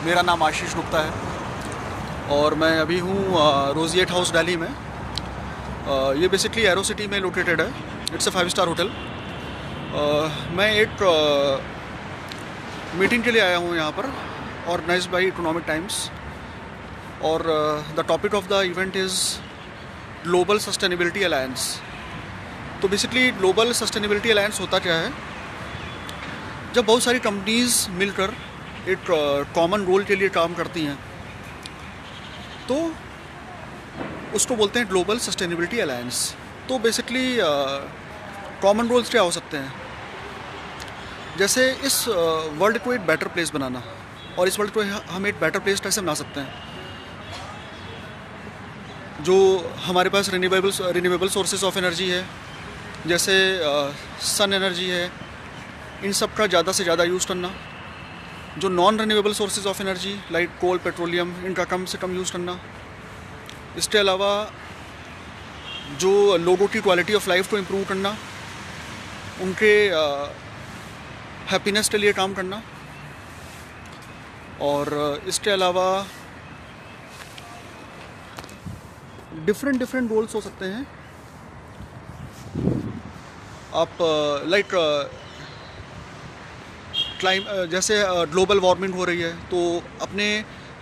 मेरा नाम आशीष गुप्ता है और मैं अभी हूँ रोजिएट हाउस दिल्ली में। ये बेसिकली एरो सिटी में लोकेटेड है। It's a 5 star hotel. मैं एक मीटिंग के लिए आया हूँ यहाँ पर, ऑर्गेनाइज्ड बाय इकोनॉमिक टाइम्स, और the topic of the event is global sustainability alliance. तो बेसिकली ग्लोबल सस्टेनेबिलिटी अलायंस होता क्या है? जब बहुत सारी कंपनीज़ मिलकर एक कॉमन गोल के लिए काम करती हैं तो उसको बोलते हैं ग्लोबल सस्टेनेबिलिटी अलायंस। तो बेसिकली कॉमन गोल्स क्या हो सकते हैं? जैसे इस वर्ल्ड को एक बेटर प्लेस बनाना, और इस वर्ल्ड को हम एक बेटर प्लेस कैसे बना सकते हैं? जो हमारे पास रिन्यूएबल सोर्सेज ऑफ एनर्जी है, जैसे सन एनर्जी है, इन सब का ज़्यादा से ज़्यादा यूज़ करना। जो non renewable sources of energy like coal, petroleum, इनका कम से कम यूज़ करना। इसके अलावा जो लोगों की क्वालिटी ऑफ लाइफ को इम्प्रूव करना, उनके हैप्पीनेस के लिए काम करना। और इसके अलावा डिफरेंट गोल्स हो सकते हैं। आप लाइक जैसे ग्लोबल वार्मिंग हो रही है तो अपने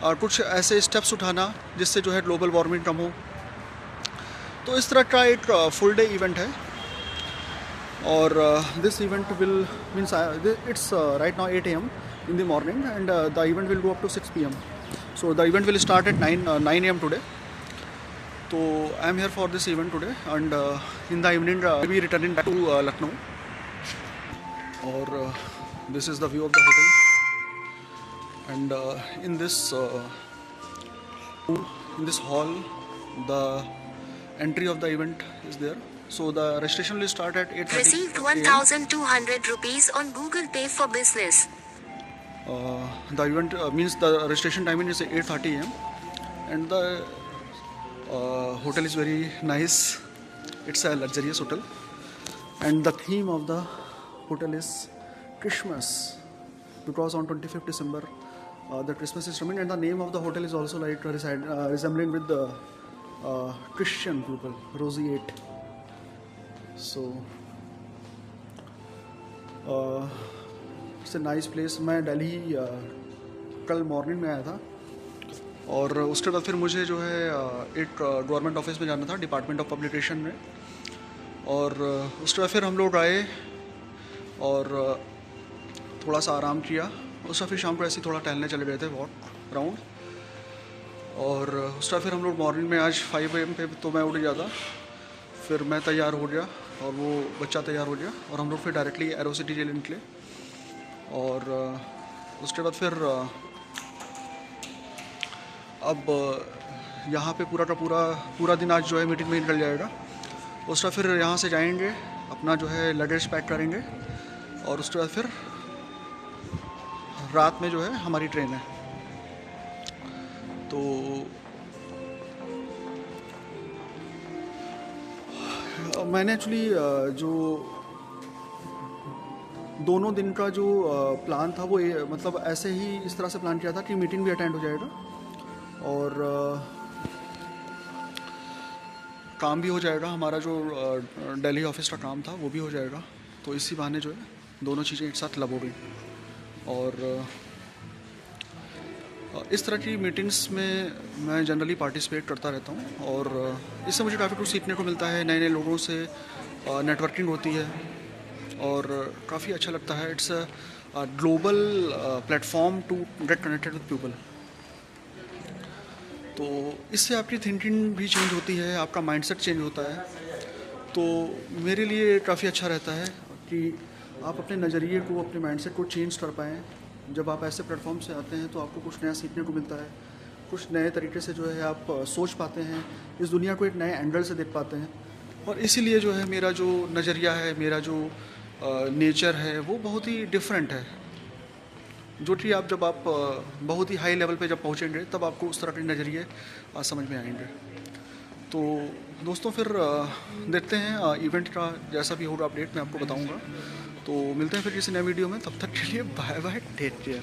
कुछ ऐसे स्टेप्स उठाना जिससे जो है ग्लोबल वार्मिंग कम हो। तो इस तरह का एक फुल डे इवेंट है। और this event will means it's right now 8 AM in the morning, and the event will go up to 6 PM. So the event will start at 9 AM today. So I am here for this event today, and in the evening I will be returning back to Lucknow. Or this is the view of the hotel, and in this hall the entry of the event is there. So the registration will start at 8:30. Received 1,200 rupees on Google Pay for business. The event means the registration timing is 8:30 AM, and the hotel is very nice. It's a luxurious hotel, and the theme of the hotel is Christmas, because on 25th December the Christmas is coming, and the name of the hotel is also like resembling with the Christian people, Roziate. So it's a nice place. मैं दिल्ली कल morning में आया था, और उसके बाद फिर मुझे जो है एक गवर्नमेंट ऑफिस में जाना था, डिपार्टमेंट ऑफ पब्लिकेशन में। और उसके बाद फिर हम लोग आए और थोड़ा सा आराम किया। उसके बाद फिर शाम को ऐसे ही थोड़ा टहलने चले गए थे, वॉक राउंड। और उसके बाद फिर हम लोग मॉर्निंग में आज 5 AM पे तो मैं उठ गया था। फिर मैं तैयार हो गया और वो बच्चा तैयार हो गया, और हम लोग फिर डायरेक्टली एरो सिटी के लिए निकले। और उसके बाद फिर अब यहाँ पे पूरा का पूरा दिन आज जो है मीटिंग में निकल जाएगा। उसके बाद फिर यहाँ से जाएंगे, अपना जो है लगेज पैक करेंगे, और उसके बाद फिर रात में जो है हमारी ट्रेन है। तो मैंने एक्चुअली जो दोनों दिन का जो प्लान था वो मतलब ऐसे ही इस तरह से प्लान किया था कि मीटिंग भी अटेंड हो जाएगा और काम भी हो जाएगा। हमारा जो दिल्ली ऑफिस का काम था वो भी हो जाएगा। तो इसी बहाने जो है दोनों चीज़ें एक साथ लब हो गई। और इस तरह की मीटिंग्स में मैं जनरली पार्टिसिपेट करता रहता हूँ, और इससे मुझे काफ़ी कुछ सीखने को मिलता है। नए नए लोगों से नेटवर्किंग होती है और काफ़ी अच्छा लगता है। It's a global platform to get connected with people. तो इससे आपकी थिंकिंग भी चेंज होती है, आपका माइंडसेट चेंज होता है। तो मेरे लिए काफ़ी अच्छा रहता है कि आप अपने नज़रिए को, अपने माइंडसेट को चेंज कर पाएँ। जब आप ऐसे प्लेटफॉर्म से आते हैं तो आपको कुछ नया सीखने को मिलता है, कुछ नए तरीके से जो है आप सोच पाते हैं, इस दुनिया को एक नए एंगल से देख पाते हैं। और इसीलिए जो है मेरा जो नज़रिया है, मेरा जो नेचर है वो बहुत ही डिफरेंट है, जो कि जब आप बहुत ही हाई लेवल पे जब पहुँचेंगे तब आपको उस तरह के नज़रिए समझ में आएंगे। तो दोस्तों फिर देखते हैं इवेंट का जैसा भी होगा अपडेट मैं आपको बताऊंगा। तो मिलते हैं फिर किसी नए वीडियो में, तब तक के लिए बाय बाय, टेक केयर।